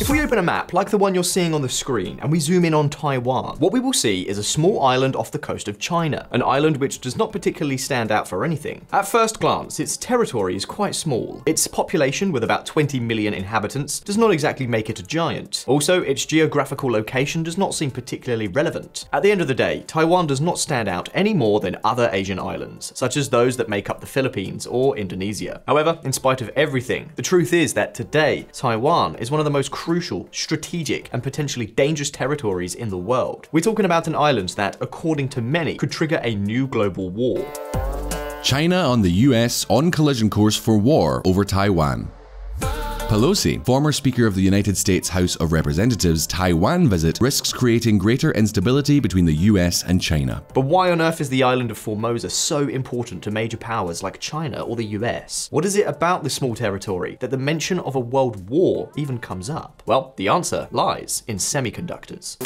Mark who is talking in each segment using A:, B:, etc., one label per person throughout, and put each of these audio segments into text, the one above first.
A: If we open a map like the one you're seeing on the screen and we zoom in on Taiwan, what we will see is a small island off the coast of China, an island which does not particularly stand out for anything. At first glance, its territory is quite small. Its population, with about 20 million inhabitants, does not exactly make it a giant. Also, its geographical location does not seem particularly relevant. At the end of the day, Taiwan does not stand out any more than other Asian islands, such as those that make up the Philippines or Indonesia. However, in spite of everything, the truth is that today, Taiwan is one of the most crucial, strategic, and potentially dangerous territories in the world. We're talking about an island that, according to many, could trigger a new global war.
B: China on the US on collision course for war over Taiwan. Pelosi, former Speaker of the United States House of Representatives' Taiwan visit risks creating greater instability between the US and China.
A: But why on earth is the island of Formosa so important to major powers like China or the US? What is it about this small territory that the mention of a world war even comes up? Well, the answer lies in semiconductors.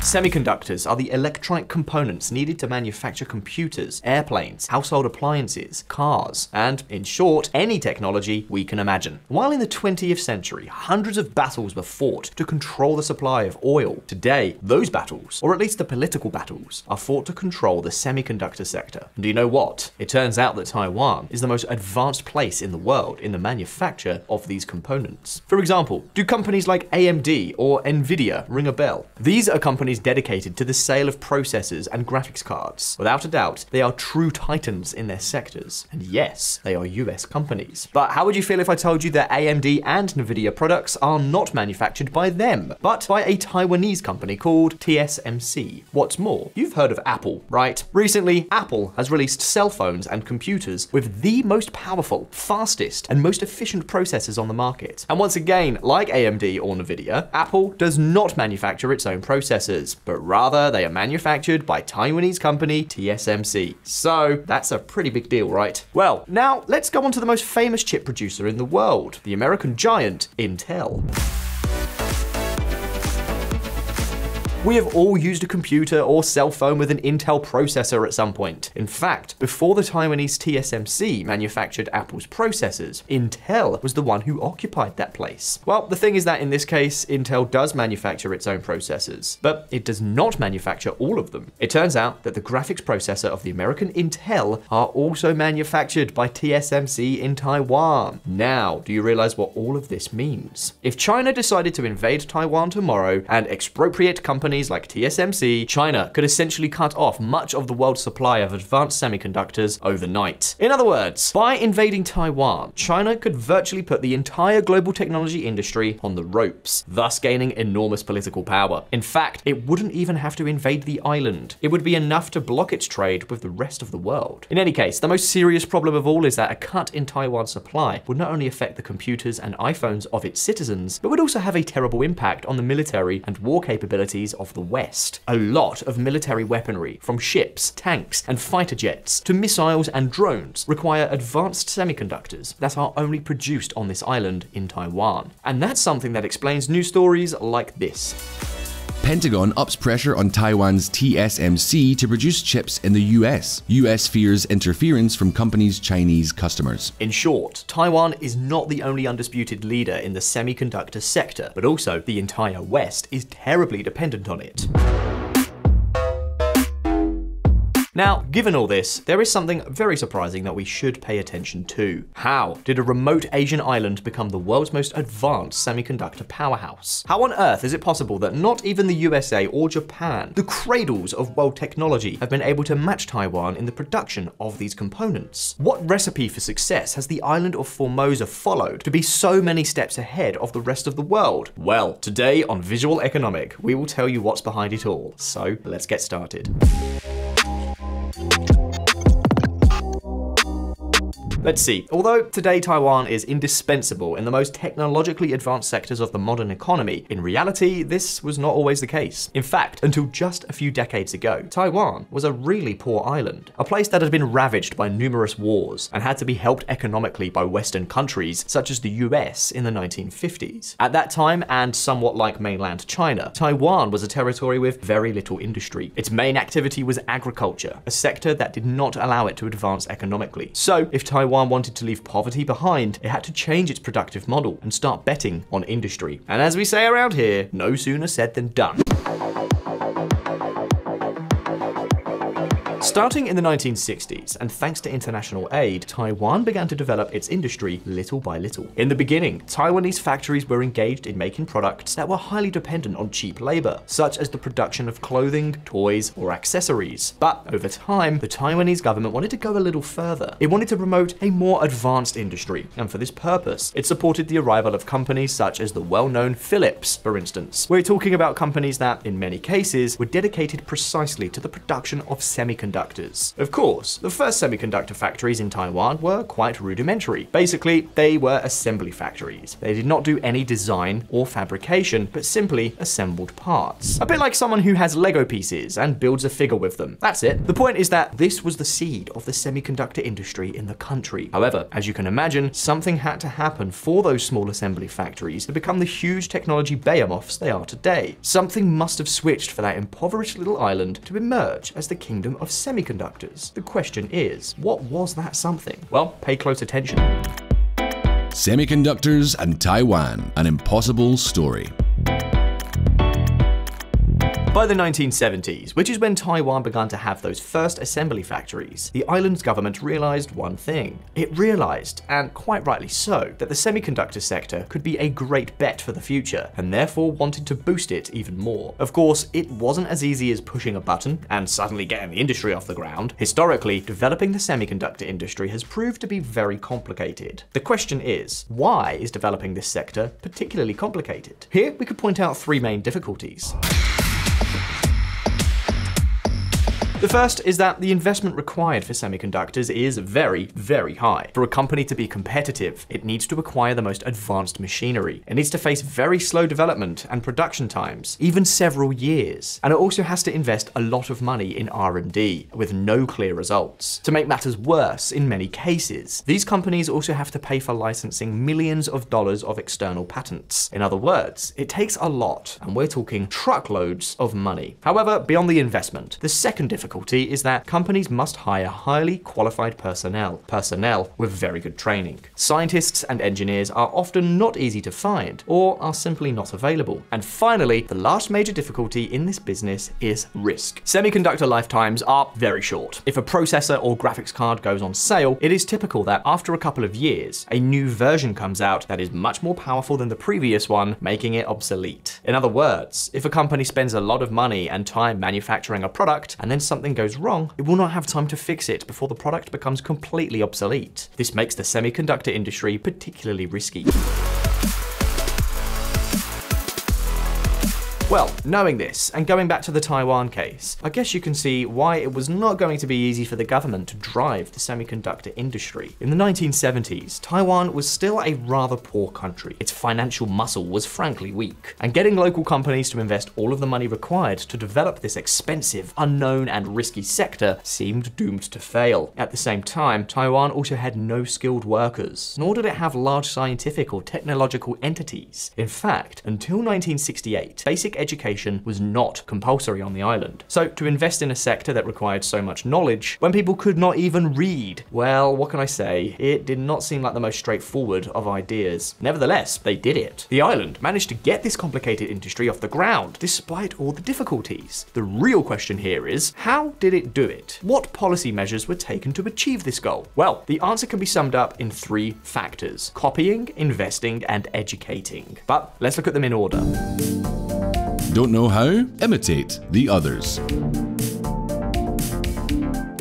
A: Semiconductors are the electronic components needed to manufacture computers, airplanes, household appliances, cars, and, in short, any technology we can imagine. While in the 20th century, hundreds of battles were fought to control the supply of oil, today, those battles, or at least the political battles, are fought to control the semiconductor sector. And do you know what? It turns out that Taiwan is the most advanced place in the world in the manufacture of these components. For example, do companies like AMD or Nvidia ring a bell? These are companies dedicated to the sale of processors and graphics cards. Without a doubt, they are true titans in their sectors. And yes, they are US companies. But how would you feel if I told you that AMD and Nvidia products are not manufactured by them, but by a Taiwanese company called TSMC? What's more, you've heard of Apple, right? Recently, Apple has released cell phones and computers with the most powerful, fastest, and most efficient processors on the market. And once again, like AMD or Nvidia, Apple does not manufacture its own processors, but rather they are manufactured by Taiwanese company TSMC. So that's a pretty big deal, right? Well, now let's go on to the most famous chip producer in the world, the American giant Intel. We have all used a computer or cell phone with an Intel processor at some point. In fact, before the Taiwanese TSMC manufactured Apple's processors, Intel was the one who occupied that place. Well, the thing is that in this case, Intel does manufacture its own processors, but it does not manufacture all of them. It turns out that the graphics processor of the American Intel are also manufactured by TSMC in Taiwan. Now, do you realize what all of this means? If China decided to invade Taiwan tomorrow and expropriate companies like TSMC, China could essentially cut off much of the world's supply of advanced semiconductors overnight. In other words, by invading Taiwan, China could virtually put the entire global technology industry on the ropes, thus gaining enormous political power. In fact, it wouldn't even have to invade the island. It would be enough to block its trade with the rest of the world. In any case, the most serious problem of all is that a cut in Taiwan's supply would not only affect the computers and iPhones of its citizens, but would also have a terrible impact on the military and war capabilities of the West. A lot of military weaponry, from ships, tanks, and fighter jets to missiles and drones, require advanced semiconductors that are only produced on this island in Taiwan. And that's something that explains news stories like this.
B: Pentagon ups pressure on Taiwan's TSMC to produce chips in the US. US fears interference from companies' Chinese customers.
A: In short, Taiwan is not the only undisputed leader in the semiconductor sector, but also the entire West is terribly dependent on it. Now, given all this, there is something very surprising that we should pay attention to. How did a remote Asian island become the world's most advanced semiconductor powerhouse? How on earth is it possible that not even the USA or Japan, the cradles of world technology, have been able to match Taiwan in the production of these components? What recipe for success has the island of Formosa followed to be so many steps ahead of the rest of the world? Well, today on Visualeconomik, we will tell you what's behind it all. So let's get started. Let's see. Although today Taiwan is indispensable in the most technologically advanced sectors of the modern economy, in reality, this was not always the case. In fact, until just a few decades ago, Taiwan was a really poor island, a place that had been ravaged by numerous wars and had to be helped economically by Western countries such as the US in the 1950s. At that time, and somewhat like mainland China, Taiwan was a territory with very little industry. Its main activity was agriculture, a sector that did not allow it to advance economically. So, if Taiwan Taiwan wanted to leave poverty behind, it had to change its productive model and start betting on industry. And as we say around here, no sooner said than done. Starting in the 1960s, and thanks to international aid, Taiwan began to develop its industry little by little. In the beginning, Taiwanese factories were engaged in making products that were highly dependent on cheap labor, such as the production of clothing, toys, or accessories. But over time, the Taiwanese government wanted to go a little further. It wanted to promote a more advanced industry, and for this purpose, it supported the arrival of companies such as the well-known Philips, for instance. We're talking about companies that, in many cases, were dedicated precisely to the production of semiconductors. Of course, the first semiconductor factories in Taiwan were quite rudimentary. Basically, they were assembly factories. They did not do any design or fabrication, but simply assembled parts. A bit like someone who has Lego pieces and builds a figure with them. That's it. The point is that this was the seed of the semiconductor industry in the country. However, as you can imagine, something had to happen for those small assembly factories to become the huge technology behemoths they are today. Something must have switched for that impoverished little island to emerge as the kingdom of semiconductors. The question is, what was that something? Well, pay close attention.
B: Semiconductors and Taiwan, an impossible story.
A: By the 1970s, which is when Taiwan began to have those first assembly factories, the island's government realized one thing. It realized, and quite rightly so, that the semiconductor sector could be a great bet for the future, and therefore wanted to boost it even more. Of course, it wasn't as easy as pushing a button and suddenly getting the industry off the ground. Historically, developing the semiconductor industry has proved to be very complicated. The question is, why is developing this sector particularly complicated? Here, we could point out three main difficulties. The first is that the investment required for semiconductors is very, very high. For a company to be competitive, it needs to acquire the most advanced machinery. It needs to face very slow development and production times, even several years. And it also has to invest a lot of money in R&D, with no clear results. To make matters worse, in many cases, these companies also have to pay for licensing millions of dollars of external patents. In other words, it takes a lot, and we're talking truckloads of money. However, beyond the investment, the second difficulty is that companies must hire highly qualified personnel with very good training. Scientists and engineers are often not easy to find, or are simply not available. And finally, the last major difficulty in this business is risk. Semiconductor lifetimes are very short. If a processor or graphics card goes on sale, it is typical that after a couple of years, a new version comes out that is much more powerful than the previous one, making it obsolete. In other words, if a company spends a lot of money and time manufacturing a product, and then something goes wrong, it will not have time to fix it before the product becomes completely obsolete. This makes the semiconductor industry particularly risky. Well, knowing this, and going back to the Taiwan case, I guess you can see why it was not going to be easy for the government to drive the semiconductor industry. In the 1970s, Taiwan was still a rather poor country. Its financial muscle was frankly weak, and getting local companies to invest all of the money required to develop this expensive, unknown, and risky sector seemed doomed to fail. At the same time, Taiwan also had no skilled workers, nor did it have large scientific or technological entities. In fact, until 1968, basic education was not compulsory on the island. So to invest in a sector that required so much knowledge when people could not even read, well, what can I say? It did not seem like the most straightforward of ideas. Nevertheless, they did it. The island managed to get this complicated industry off the ground despite all the difficulties. The real question here is, how did it do it? What policy measures were taken to achieve this goal? Well, the answer can be summed up in three factors: copying, investing, and educating. But let's look at them in order.
B: Don't know how? Imitate the others.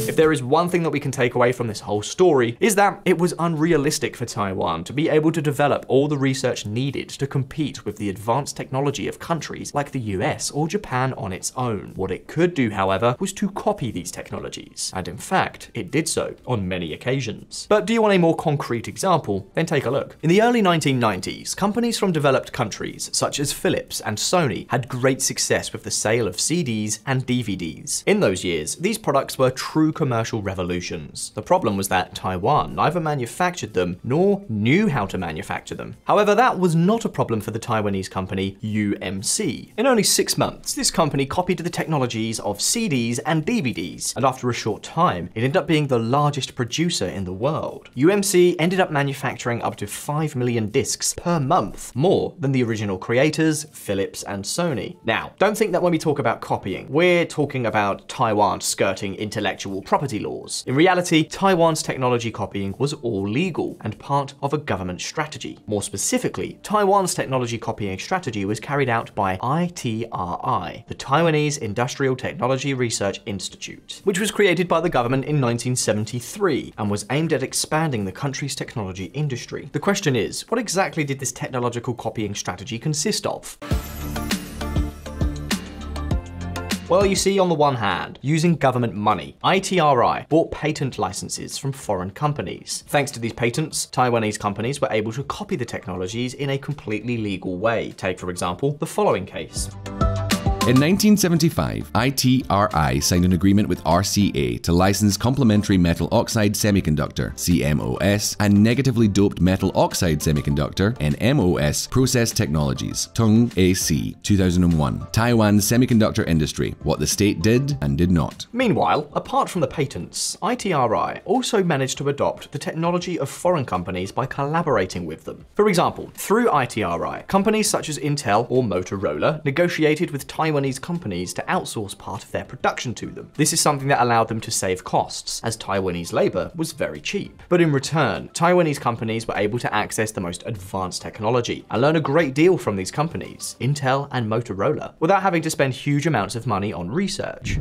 A: If there is one thing that we can take away from this whole story, is that it was unrealistic for Taiwan to be able to develop all the research needed to compete with the advanced technology of countries like the US or Japan on its own. What it could do, however, was to copy these technologies, and in fact, it did so on many occasions. But do you want a more concrete example? Then take a look. In the early 1990s, companies from developed countries, such as Philips and Sony, had great success with the sale of CDs and DVDs. In those years, these products were true commercial revolutions. The problem was that Taiwan neither manufactured them nor knew how to manufacture them. However, that was not a problem for the Taiwanese company UMC. In only 6 months, this company copied the technologies of CDs and DVDs, and after a short time, it ended up being the largest producer in the world. UMC ended up manufacturing up to 5 million discs per month, more than the original creators, Philips and Sony. Now, don't think that when we talk about copying, we're talking about Taiwan skirting intellectual property laws. In reality, Taiwan's technology copying was all legal and part of a government strategy. More specifically, Taiwan's technology copying strategy was carried out by ITRI, the Taiwanese Industrial Technology Research Institute, which was created by the government in 1973 and was aimed at expanding the country's technology industry. The question is, what exactly did this technological copying strategy consist of? Well, you see, on the one hand, using government money, ITRI bought patent licenses from foreign companies. Thanks to these patents, Taiwanese companies were able to copy the technologies in a completely legal way. Take, for example, the following case.
B: In 1975, ITRI signed an agreement with RCA to license complementary metal oxide semiconductor (CMOS) and negatively doped metal oxide semiconductor (NMOS) process technologies (Tung AC 2001). Taiwan's semiconductor industry, what the state did and did not.
A: Meanwhile, apart from the patents, ITRI also managed to adopt the technology of foreign companies by collaborating with them. For example, through ITRI, companies such as Intel or Motorola negotiated with Taiwanese companies to outsource part of their production to them. This is something that allowed them to save costs, as Taiwanese labor was very cheap. But in return, Taiwanese companies were able to access the most advanced technology and learn a great deal from these companies, Intel and Motorola, without having to spend huge amounts of money on research.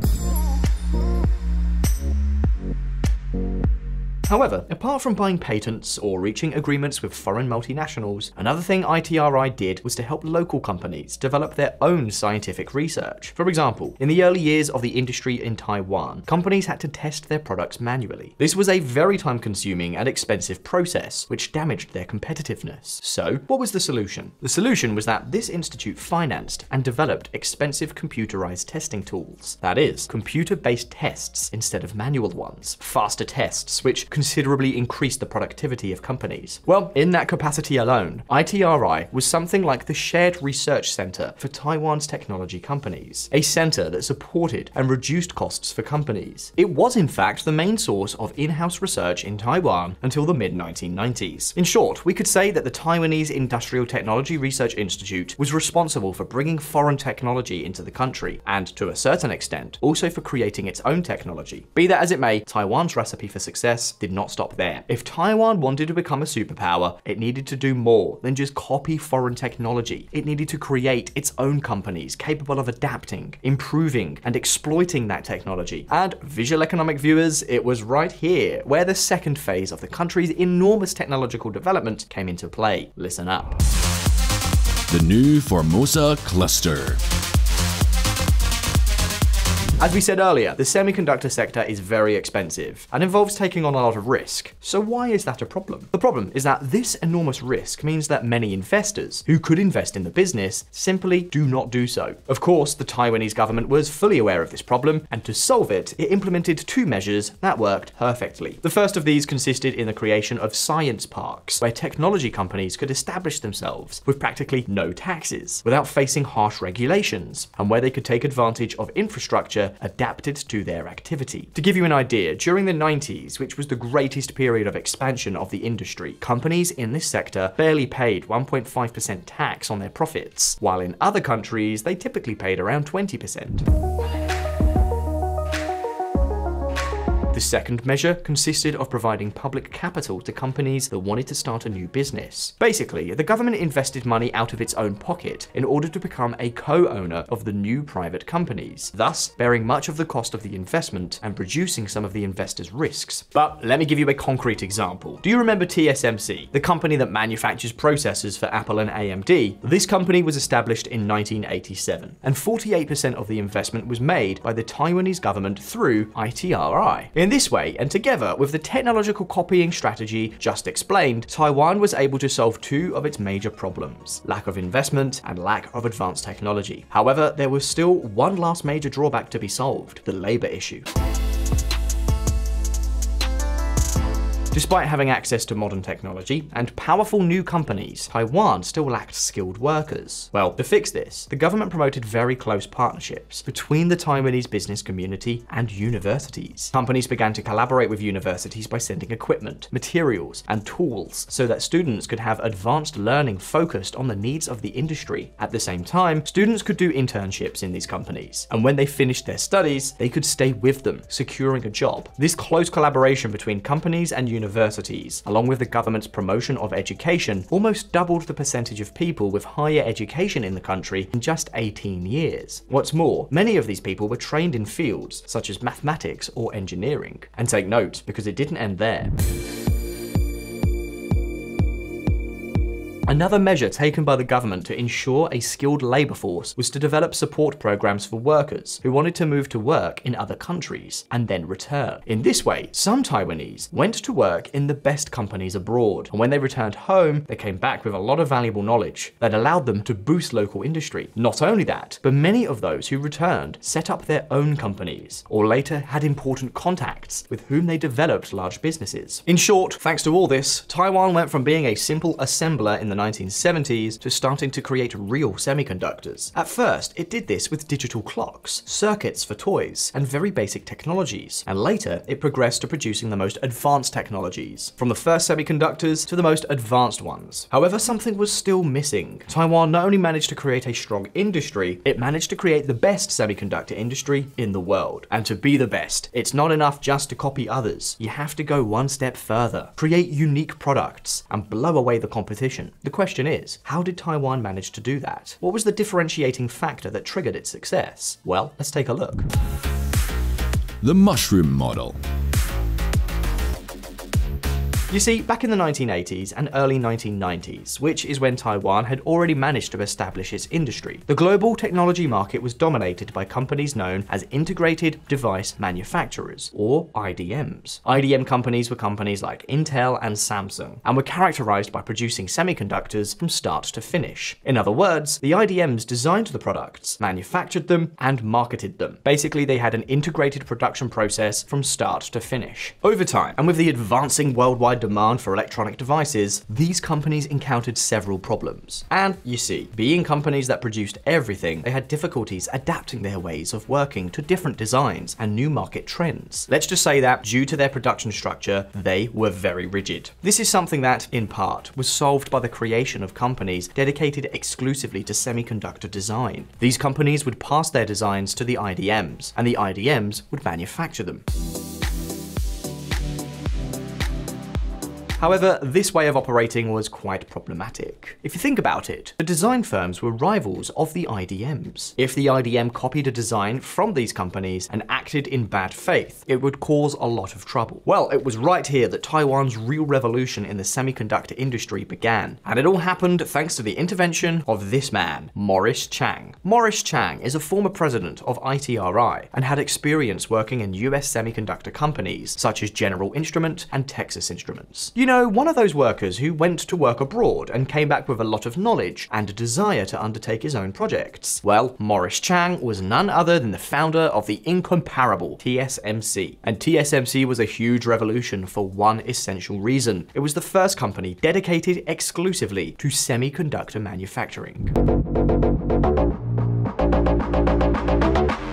A: However, apart from buying patents or reaching agreements with foreign multinationals, another thing ITRI did was to help local companies develop their own scientific research. For example, in the early years of the industry in Taiwan, companies had to test their products manually. This was a very time-consuming and expensive process, which damaged their competitiveness. So, what was the solution? The solution was that this institute financed and developed expensive computerized testing tools. That is, computer-based tests instead of manual ones. Faster tests, which considerably increased the productivity of companies. Well, in that capacity alone, ITRI was something like the shared research center for Taiwan's technology companies, a center that supported and reduced costs for companies. It was in fact the main source of in-house research in Taiwan until the mid-1990s. In short, we could say that the Taiwanese Industrial Technology Research Institute was responsible for bringing foreign technology into the country, and to a certain extent, also for creating its own technology. Be that as it may, Taiwan's recipe for success did not stop there. If Taiwan wanted to become a superpower, it needed to do more than just copy foreign technology. It needed to create its own companies capable of adapting, improving, and exploiting that technology. And Visualeconomik viewers, it was right here where the second phase of the country's enormous technological development came into play. Listen up.
B: The new FORMOSA cluster.
A: As we said earlier, the semiconductor sector is very expensive and involves taking on a lot of risk. So why is that a problem? The problem is that this enormous risk means that many investors who could invest in the business simply do not do so. Of course, the Taiwanese government was fully aware of this problem, and to solve it, it implemented two measures that worked perfectly. The first of these consisted in the creation of science parks, where technology companies could establish themselves with practically no taxes, without facing harsh regulations, and where they could take advantage of infrastructure adapted to their activity. To give you an idea, during the 90s, which was the greatest period of expansion of the industry, companies in this sector barely paid 1.5% tax on their profits, while in other countries they typically paid around 20%. The second measure consisted of providing public capital to companies that wanted to start a new business. Basically, the government invested money out of its own pocket in order to become a co-owner of the new private companies, thus bearing much of the cost of the investment and reducing some of the investors' risks. But let me give you a concrete example. Do you remember TSMC, the company that manufactures processors for Apple and AMD? This company was established in 1987, and 48% of the investment was made by the Taiwanese government through ITRI. In this way, and together with the technological copying strategy just explained, Taiwan was able to solve two of its major problems: lack of investment and lack of advanced technology. However, there was still one last major drawback to be solved: the labor issue. Despite having access to modern technology and powerful new companies, Taiwan still lacked skilled workers. Well, to fix this, the government promoted very close partnerships between the Taiwanese business community and universities. Companies began to collaborate with universities by sending equipment, materials, and tools so that students could have advanced learning focused on the needs of the industry. At the same time, students could do internships in these companies, and when they finished their studies, they could stay with them, securing a job. This close collaboration between companies and universities, along with the government's promotion of education, almost doubled the percentage of people with higher education in the country in just 18 years. What's more, many of these people were trained in fields such as mathematics or engineering. And take note, because it didn't end there. Another measure taken by the government to ensure a skilled labor force was to develop support programs for workers who wanted to move to work in other countries and then return. In this way, some Taiwanese went to work in the best companies abroad, and when they returned home, they came back with a lot of valuable knowledge that allowed them to boost local industry. Not only that, but many of those who returned set up their own companies, or later had important contacts with whom they developed large businesses. In short, thanks to all this, Taiwan went from being a simple assembler in the 1970s to starting to create real semiconductors. At first, it did this with digital clocks, circuits for toys, and very basic technologies, and later it progressed to producing the most advanced technologies, from the first semiconductors to the most advanced ones. However, something was still missing. Taiwan not only managed to create a strong industry, it managed to create the best semiconductor industry in the world. And to be the best, it's not enough just to copy others. You have to go one step further, create unique products, and blow away the competition. The question is, how did Taiwan manage to do that? What was the differentiating factor that triggered its success? Well, let's take a look.
B: The mushroom model.
A: You see, back in the 1980s and early 1990s, which is when Taiwan had already managed to establish its industry, the global technology market was dominated by companies known as integrated device manufacturers, or IDMs. IDM companies were companies like Intel and Samsung, and were characterized by producing semiconductors from start to finish. In other words, the IDMs designed the products, manufactured them, and marketed them. Basically, they had an integrated production process from start to finish. Over time, and with the advancing worldwide demand for electronic devices, these companies encountered several problems. And you see, being companies that produced everything, they had difficulties adapting their ways of working to different designs and new market trends. Let's just say that due to their production structure, they were very rigid. This is something that, in part, was solved by the creation of companies dedicated exclusively to semiconductor design. These companies would pass their designs to the IDMs, and the IDMs would manufacture them. However, this way of operating was quite problematic. If you think about it, the design firms were rivals of the IDMs. If the IDM copied a design from these companies and acted in bad faith, it would cause a lot of trouble. Well, it was right here that Taiwan's real revolution in the semiconductor industry began. And it all happened thanks to the intervention of this man, Morris Chang. Morris Chang is a former president of ITRI and had experience working in US semiconductor companies such as General Instrument and Texas Instruments. You know, one of those workers who went to work abroad and came back with a lot of knowledge and a desire to undertake his own projects. Well, Morris Chang was none other than the founder of the incomparable TSMC. And TSMC was a huge revolution for one essential reason. It was the first company dedicated exclusively to semiconductor manufacturing.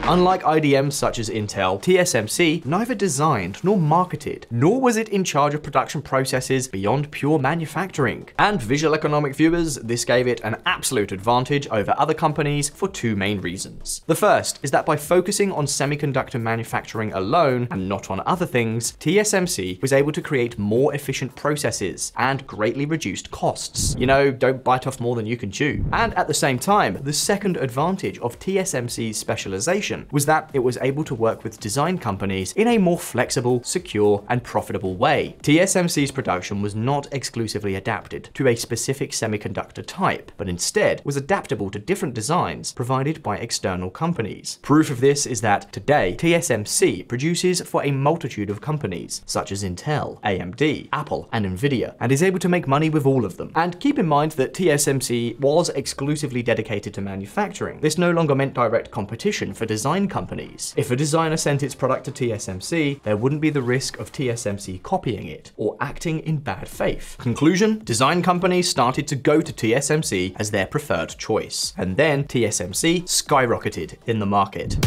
A: Unlike IDMs such as Intel, TSMC neither designed nor marketed, nor was it in charge of production processes beyond pure manufacturing. And Visualeconomik viewers, this gave it an absolute advantage over other companies for two main reasons. The first is that by focusing on semiconductor manufacturing alone and not on other things, TSMC was able to create more efficient processes and greatly reduced costs. You know, don't bite off more than you can chew. And at the same time, the second advantage of TSMC's specialization was that it was able to work with design companies in a more flexible, secure, and profitable way. TSMC's production was not exclusively adapted to a specific semiconductor type, but instead was adaptable to different designs provided by external companies. Proof of this is that today, TSMC produces for a multitude of companies, such as Intel, AMD, Apple, and Nvidia, and is able to make money with all of them. And keep in mind that TSMC was exclusively dedicated to manufacturing. This no longer meant direct competition for design design companies. If a designer sent its product to TSMC, there wouldn't be the risk of TSMC copying it or acting in bad faith. Conclusion: design companies started to go to TSMC as their preferred choice, and then TSMC skyrocketed in the market.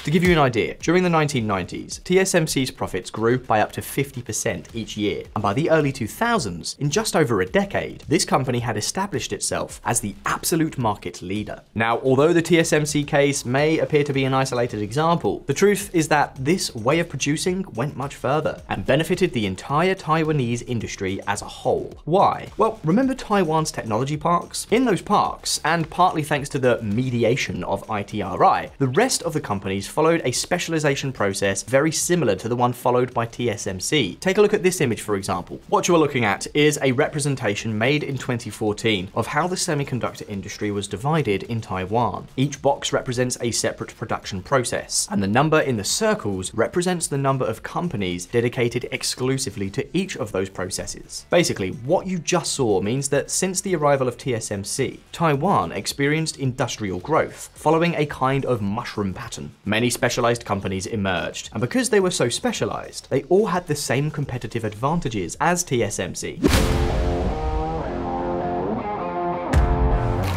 A: To give you an idea, during the 1990s, TSMC's profits grew by up to 50% each year, and by the early 2000s, in just over a decade, this company had established itself as the absolute market leader. Now, although the TSMC case may appear to be an isolated example, the truth is that this way of producing went much further and benefited the entire Taiwanese industry as a whole. Why? Well, remember Taiwan's technology parks? In those parks, and partly thanks to the mediation of ITRI, the rest of the companies followed a specialization process very similar to the one followed by TSMC. Take a look at this image, for example. What you are looking at is a representation made in 2014 of how the semiconductor industry was divided in Taiwan. Each box represents a separate production process, and the number in the circles represents the number of companies dedicated exclusively to each of those processes. Basically, what you just saw means that since the arrival of TSMC, Taiwan experienced industrial growth, following a kind of mushroom pattern. Many specialized companies emerged, and because they were so specialized, they all had the same competitive advantages as TSMC.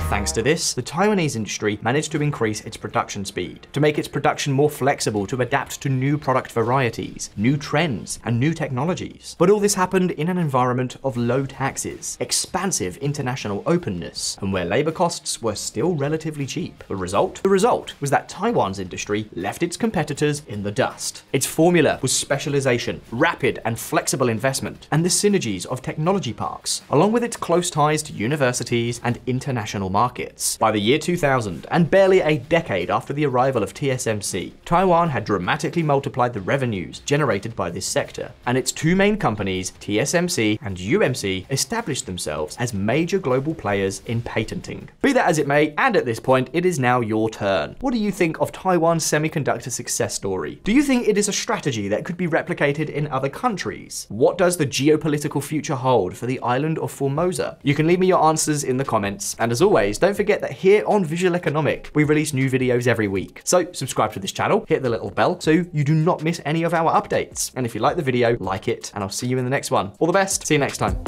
A: Thanks to this, the Taiwanese industry managed to increase its production speed, to make its production more flexible to adapt to new product varieties, new trends, and new technologies. But all this happened in an environment of low taxes, expansive international openness, and where labor costs were still relatively cheap. The result? The result was that Taiwan's industry left its competitors in the dust. Its formula was specialization, rapid and flexible investment, and the synergies of technology parks, along with its close ties to universities and international markets. By the year 2000, and barely a decade after the arrival of TSMC, Taiwan had dramatically multiplied the revenues generated by this sector, and its two main companies, TSMC and UMC, established themselves as major global players in patenting. Be that as it may, and at this point, it is now your turn. What do you think of Taiwan's semiconductor success story? Do you think it is a strategy that could be replicated in other countries? What does the geopolitical future hold for the island of Formosa? You can leave me your answers in the comments, and as always, don't forget that here on Visualeconomik, we release new videos every week. So subscribe to this channel, hit the little bell so you do not miss any of our updates. And if you like the video, like it, and I'll see you in the next one. All the best, see you next time.